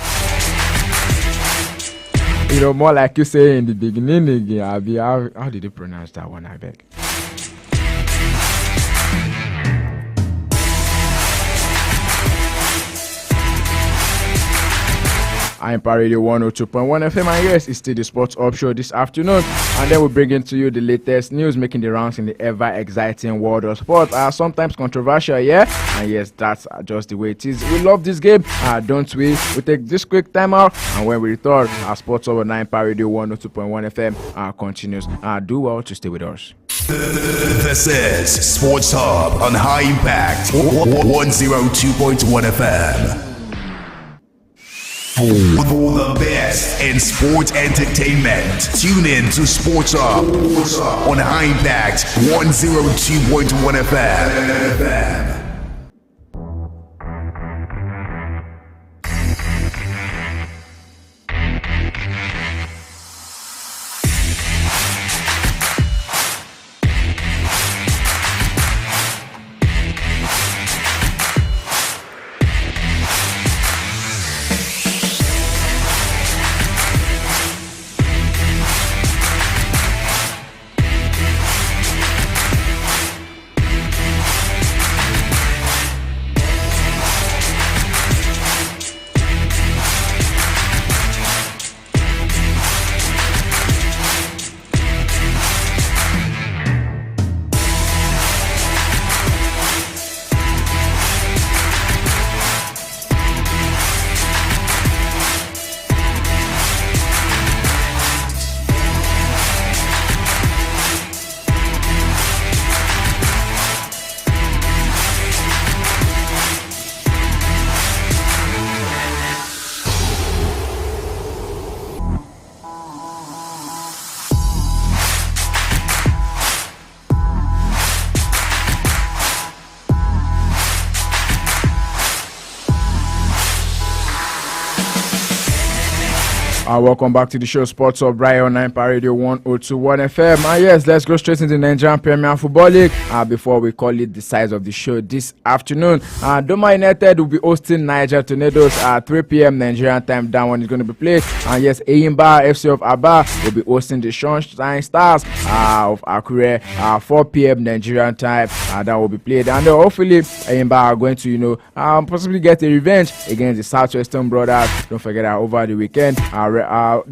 You know, more like you say in the beginning again. How did you pronounce that one? I beg. I'm Radio 102.1 FM, and yes, it's still the Sports Up Show this afternoon. And then we bring into you the latest news making the rounds in the ever exciting world of sport. Sometimes controversial, yeah? And yes, that's just the way it is. We love this game, don't we? We take this quick time out, and when we return, our Sports Over 9 Radio 102.1 FM continues. Do well to stay with us. This is Sports Hub on High Impact 102.1 FM. For the best in sports entertainment, tune in to Sports Hub on High Impact 102.1 FM. Welcome back to the show, Sports Up right on 9 Radio 102.1 FM. And yes, let's go straight into the Nigerian Premier Football League before we call it the size of the show this afternoon. Doma United will be hosting Niger Tornadoes at 3 p.m. Nigerian time. That one is going to be played. And yes, Eyimba FC of Aba will be hosting the Sunshine Stars of Akure 4 p.m. Nigerian time. That will be played. And hopefully, Eyimba are going to, possibly get a revenge against the Southwestern Brothers. Don't forget that over the weekend,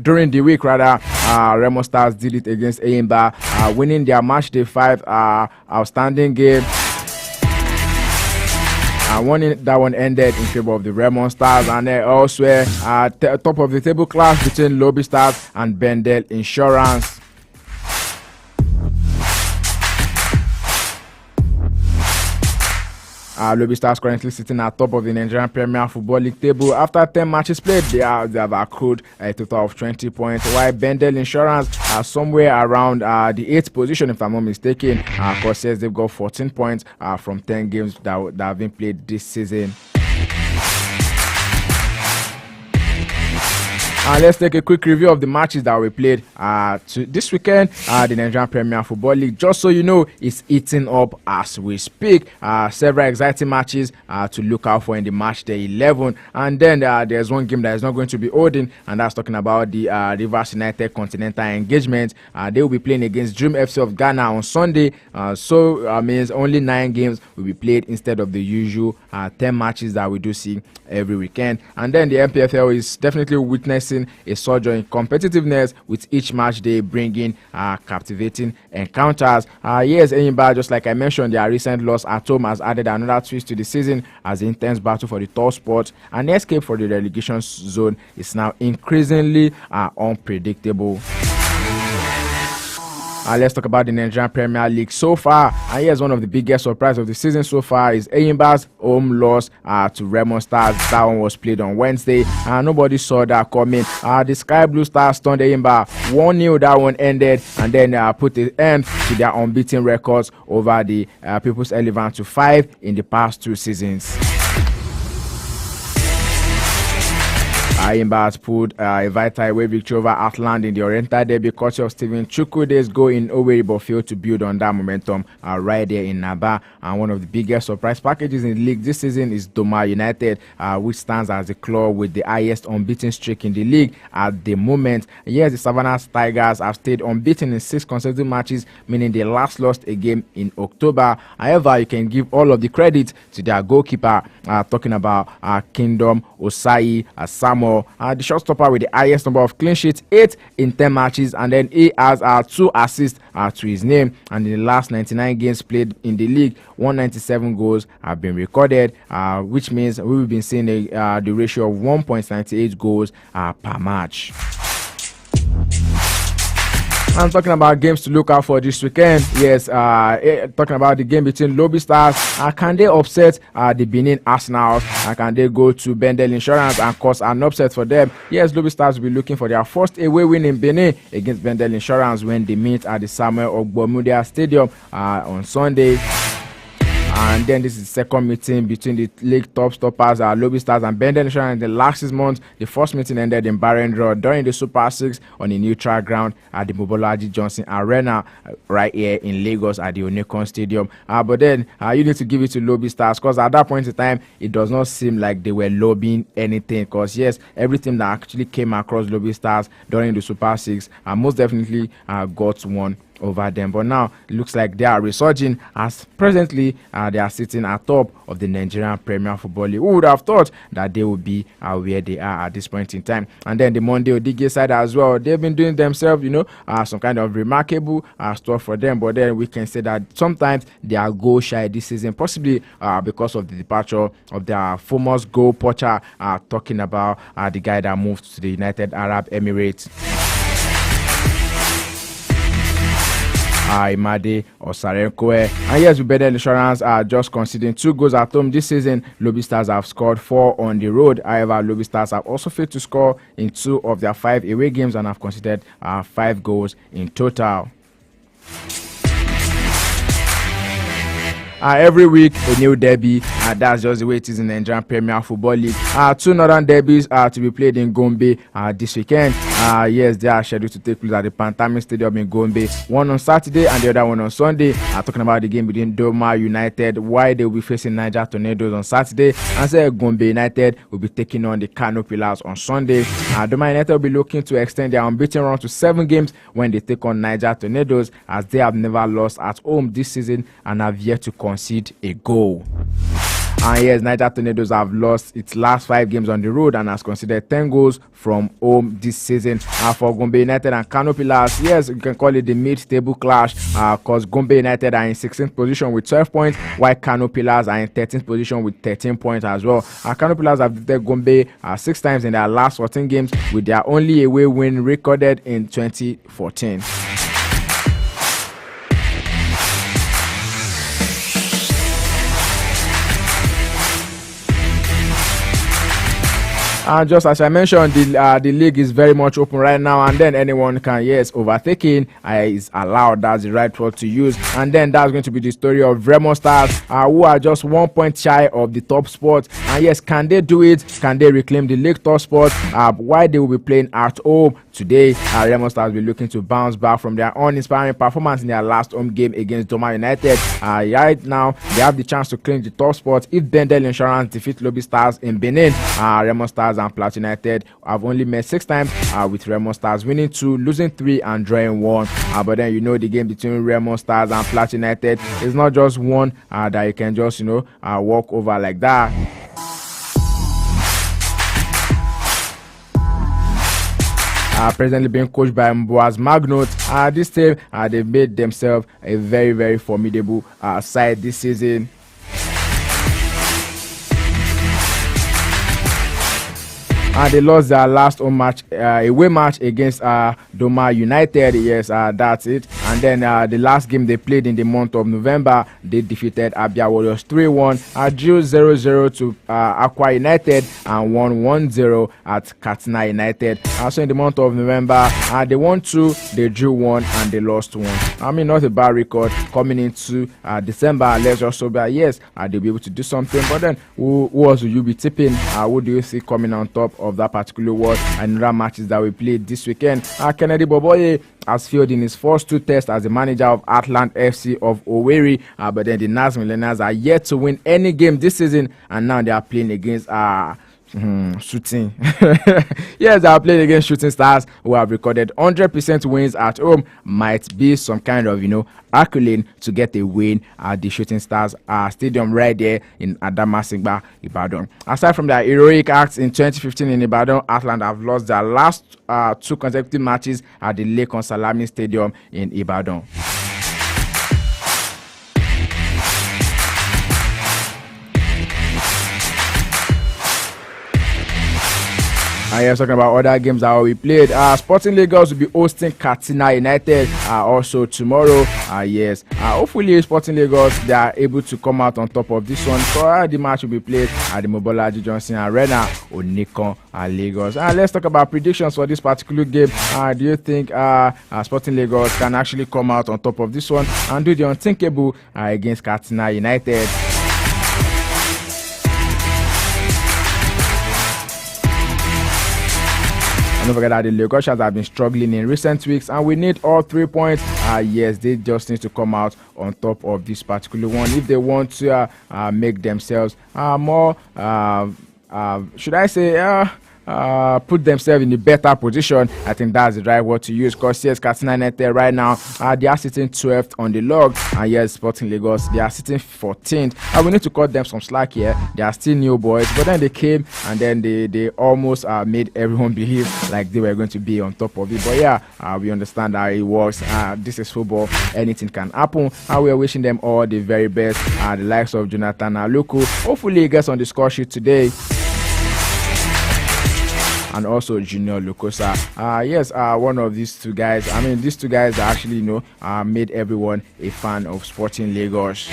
during the week Remo Stars did it against Eyimba, winning their match day 5 outstanding game. That one ended in favor of the Remo Stars, and elsewhere top of the table clash between Lobby Stars and Bendel Insurance. Lobby Stars currently sitting at top of the Nigerian Premier Football League table. After 10 matches played, they have accrued a total of 20 points, while Bendel Insurance are somewhere around the 8th position, if I'm not mistaken. Because they've got 14 points from 10 games that have been played this season. Let's take a quick review of the matches that we played this weekend. The Nigerian Premier Football League, just so you know, is eating up as we speak. Several exciting matches to look out for in the match day 11. And then there's one game that is not going to be holding, and that's talking about the Rivers United Continental Engagement. They will be playing against Dream FC of Ghana on Sunday. So means only 9 games will be played instead of the usual 10 matches that we do see every weekend. And then the MPFL is definitely witnessing a surge in competitiveness, with each match day bringing captivating encounters. Yes, Eyimba, just like I mentioned, their recent loss at home has added another twist to the season, as the intense battle for the top spot and escape for the relegation zone is now increasingly unpredictable. let's talk about the Nigerian Premier League so far. And here's one of the biggest surprises of the season so far is Enyimba's home loss to Remo Stars. That one was played on Wednesday, and nobody saw that coming. The Sky Blue Stars stunned Enyimba 1-0. That one ended, and then put an end to their unbeaten records over the People's Elephant to 5 in the past 2 seasons. Enyimba has pulled a vital away victory over Atland in the Oriental Derby courtesy of Stephen Chukwude's goal in Owerri, but failed to build on that momentum right there in Naba. And one of the biggest surprise packages in the league this season is Doma United, which stands as the club with the highest unbeaten streak in the league at the moment. Yes, the Savannah Tigers have stayed unbeaten in 6 consecutive matches, meaning they last lost a game in October. However, you can give all of the credit to their goalkeeper, talking about Kingdom Osai Samuel, the shotstopper with the highest number of clean sheets, 8 in 10 matches, and then he has 2 assists to his name. And in the last 99 games played in the league, 197 goals have been recorded, which means we will be seeing the ratio of 1.98 goals per match. I'm talking about games to look out for this weekend. Yes, talking about the game between Lobby Stars. Can they upset the Benin Arsenal? Can they go to Bendel Insurance and cause an upset for them? Yes, Lobby Stars will be looking for their first away win in Benin against Bendel Insurance when they meet at the Samuel Ogbomudia Stadium on Sunday. And then this is the second meeting between the league top stoppers, Lobby Stars and Bendel Insurance in the last 6 months. The first meeting ended in barren draw during the Super 6 on a neutral ground at the Mobolaji Johnson Arena right here in Lagos at the Onekon Stadium. But then you need to give it to Lobby Stars, because at that point in time, it does not seem like they were lobbying anything, because yes, everything that actually came across Lobby Stars during the Super 6 most definitely got one over them. But now it looks like they are resurging, as presently they are sitting atop of the Nigerian Premier Football League. Who would have thought that they would be where they are at this point in time? And then the Monday Odige side as well, they've been doing themselves, some kind of remarkable stuff for them. But then we can say that sometimes they are goal shy this season, possibly because of the departure of their famous goal poacher, talking about the guy that moved to the United Arab Emirates, Imade Osarenkoe. And yes, with Bendel Insurance just conceding 2 goals at home this season. Lobby Stars have scored 4 on the road. However, Lobby Stars have also failed to score in 2 of their 5 away games and have conceded 5 goals in total. Every week a new derby, that's just the way it is in the Nigerian Premier Football League. 2 northern derbies to be played in Gombe this weekend. Yes, they are scheduled to take place at the Pantami Stadium in Gombe, one on Saturday and the other one on Sunday. Talking about the game between Doma United, why they will be facing Niger Tornadoes on Saturday, and say Gombe United will be taking on the Kano Pillars on Sunday. Doma United will be looking to extend their unbeaten run to 7 games when they take on Niger Tornadoes, as they have never lost at home this season and have yet to concede a goal. And yes, Niger Tornadoes have lost its last 5 games on the road and has conceded 10 goals from home this season. For Gombe United and Kano Pillars, yes, you can call it the mid-table clash, because Gombe United are in 16th position with 12 points, while Kano Pillars are in 13th position with 13 points as well. Kano Pillars have defeated Gombe 6 times in their last 14 games, with their only away win recorded in 2014. And just as I mentioned, the league is very much open right now, and then anyone can, yes, overtaking is allowed. That's the right word to use. And then that's going to be the story of Remo Stars, who are just 1 point shy of the top spot. And yes, can they do it? Can they reclaim the league top spot? Why they will be playing at home today? Remo Stars will be looking to bounce back from their uninspiring performance in their last home game against Doma United. Right now, they have the chance to claim the top spot if Bendel Insurance defeat Lobby Stars in Benin. Remo Stars and Plateau United have only met 6 times, with Remo Stars winning 2, losing 3, and drawing 1. But then the game between Remo Stars and Plateau United is not just one that you can just walk over like that. Presently being coached by Mboaz Magnot. This team, they've made themselves a very, very formidable side this season. and they lost their last home match, away match against Doma United. Yes, that's it. And then the last game they played in the month of November, they defeated Abia Warriors 3-1, drew 0-0 to Aqua United, and won 1-0 at Katsina United. Also in the month of November, they won 2, they drew 1, and they lost 1. I mean, not a bad record coming into December. Let's also be yes, they'll be able to do something. But then, who else will you be tipping? Who do you see coming on top of that particular watch and other matches that we played this weekend? Kennedy Boboye has failed in his first 2 tests as the manager of Atlant FC of Owerri, but then the Nas Millennials are yet to win any game this season, and now they are playing against Shooting. Yes, they are playing against Shooting Stars, who have recorded 100% wins at home. Might be some kind of accolade to get a win at the Shooting Stars stadium right there in Adamasingba, Ibadan. Aside from their heroic acts in 2015 in Ibadan, Atlant have lost their last 2 consecutive matches at the Lekon Salami Stadium in Ibadan. Yes, talking about other games that we played. Sporting Lagos will be hosting Katsina United also tomorrow. Yes, hopefully Sporting Lagos, they are able to come out on top of this one. So the match will be played at the Mobolaji Johnson Arena, Onikon, Lagos. Let's talk about predictions for this particular game. Do you think Sporting Lagos can actually come out on top of this one and do the unthinkable against Katsina United? Don't forget that the Lagosians have been struggling in recent weeks, and we need all 3 points. Yes, they just need to come out on top of this particular one if they want to make themselves more, should I say, put themselves in a better position. I think that's the right word to use, because yes, Katsina United right now, they are sitting 12th on the log, and yes, Sporting Lagos, they are sitting 14th. We need to cut them some slack here. They are still new boys, but then they came and then they almost made everyone believe like they were going to be on top of it. But yeah, we understand how it works. This is football, anything can happen. We are wishing them all the very best. The likes of Jonathan Aluku, hopefully he gets on the score sheet today, and also Junior Lukosa. Yes, one of these 2 guys. I mean, these 2 guys actually, made everyone a fan of Sporting Lagos.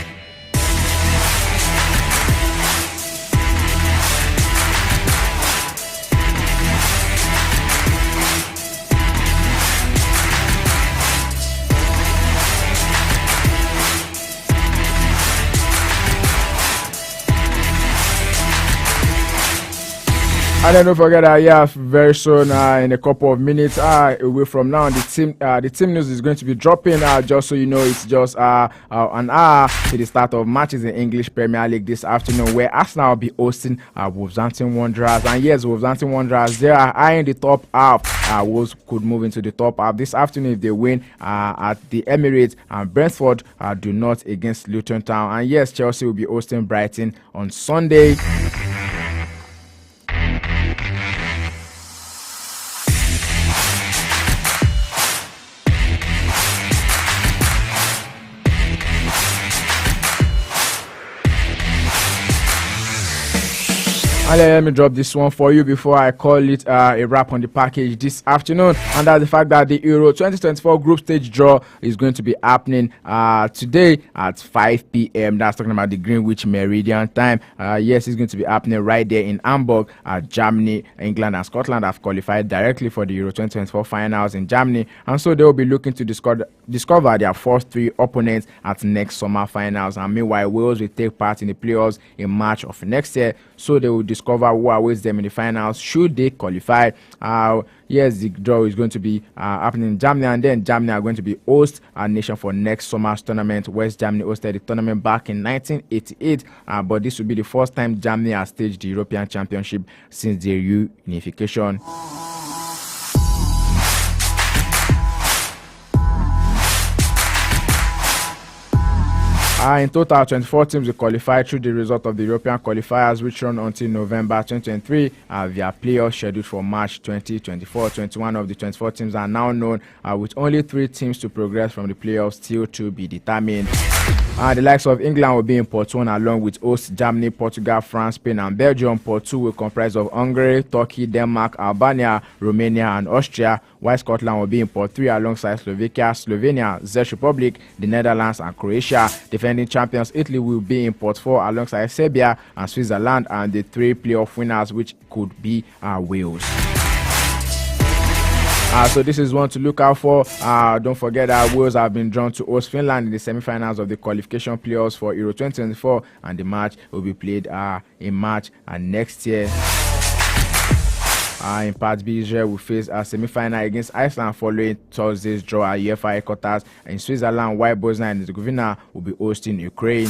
And then don't forget that very soon, in a couple of minutes away from now, the team news is going to be dropping. Just so you know, it's just an hour to the start of matches in English Premier League this afternoon, where Arsenal will be hosting Wolverhampton Wanderers. And yes, Wolverhampton Wanderers, they are eyeing the top half. Wolves could move into the top half this afternoon if they win at the Emirates, and Brentford do not against Luton Town. And yes, Chelsea will be hosting Brighton on Sunday. And let me drop this one for you before I call it a wrap on the package this afternoon. And that's the fact that the Euro 2024 group stage draw is going to be happening today at 5 p.m. That's talking about the Greenwich Meridian time. Yes, it's going to be happening right there in Hamburg. Germany, England, and Scotland have qualified directly for the Euro 2024 finals in Germany. And so they will be looking to discover their first 3 opponents at next summer finals. And meanwhile, Wales will take part in the playoffs in March of next year. So they will discover who awaits them in the finals should they qualify. Yes, the draw is going to be happening in Germany, and then Germany are going to be host nation for next summer's tournament. West Germany hosted the tournament back in 1988, but this will be the first time Germany has staged the European Championship since the reunification. In total, 24 teams will qualify through the result of the European qualifiers, which run until November 2023 via playoffs scheduled for March 2024. 21 of the 24 teams are now known, with only 3 teams to progress from the playoffs still to be determined. The likes of England will be in Pot 1 along with hosts Germany, Portugal, France, Spain and Belgium. Pot 2 will comprise of Hungary, Turkey, Denmark, Albania, Romania and Austria, while Scotland will be in Pot 3 alongside Slovakia, Slovenia, Czech Republic, the Netherlands and Croatia. Defending champions Italy will be in Pot 4 alongside Serbia and Switzerland, and the 3 playoff winners, which could be Wales. So this is one to look out for. Don't forget that Wales have been drawn to host Finland in the semi-finals of the qualification playoffs for Euro 2024, and the match will be played in March next year. In Part B, Israel will face a semi-final against Iceland following Thursday's draw at UEFA headquarters in Switzerland, while Bosnia and Herzegovina will be hosting Ukraine.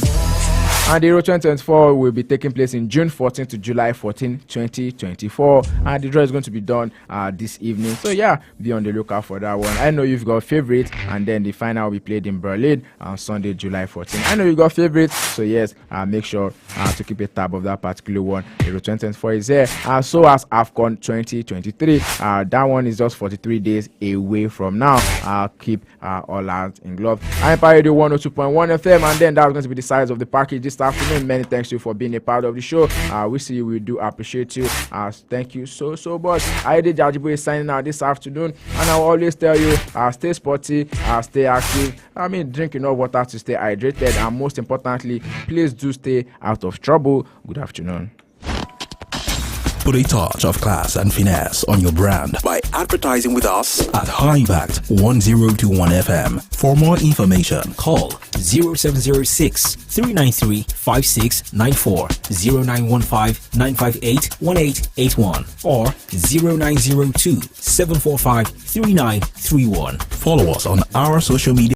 And the Euro 2024 will be taking place in June 14 to July 14, 2024. And the draw is going to be done this evening. So yeah, be on the lookout for that one. I know you've got favorites, and then the final will be played in Berlin on Sunday, July 14. I know you got favorites, so yes, make sure to keep a tab of that particular one. Euro 2024 is there. So as AFCON 2023, that one is just 43 days away from now. Keep all out in glove. I'm Radio 102.1 FM, and then that's going to be the size of the package this afternoon. Many thanks to you for being a part of the show. We see you, we do appreciate you. Thank you so much. Aide Jajibo is signing out this afternoon, and I will always tell you, stay sporty, stay active. Drink enough water to stay hydrated, and most importantly, please do stay out of trouble. Good afternoon. Put a touch of class and finesse on your brand by advertising with us at High Impact 1021 FM. For more information, call 0706 393 5694, 0915 958 1881, or 0902 745 3931. Follow us on our social media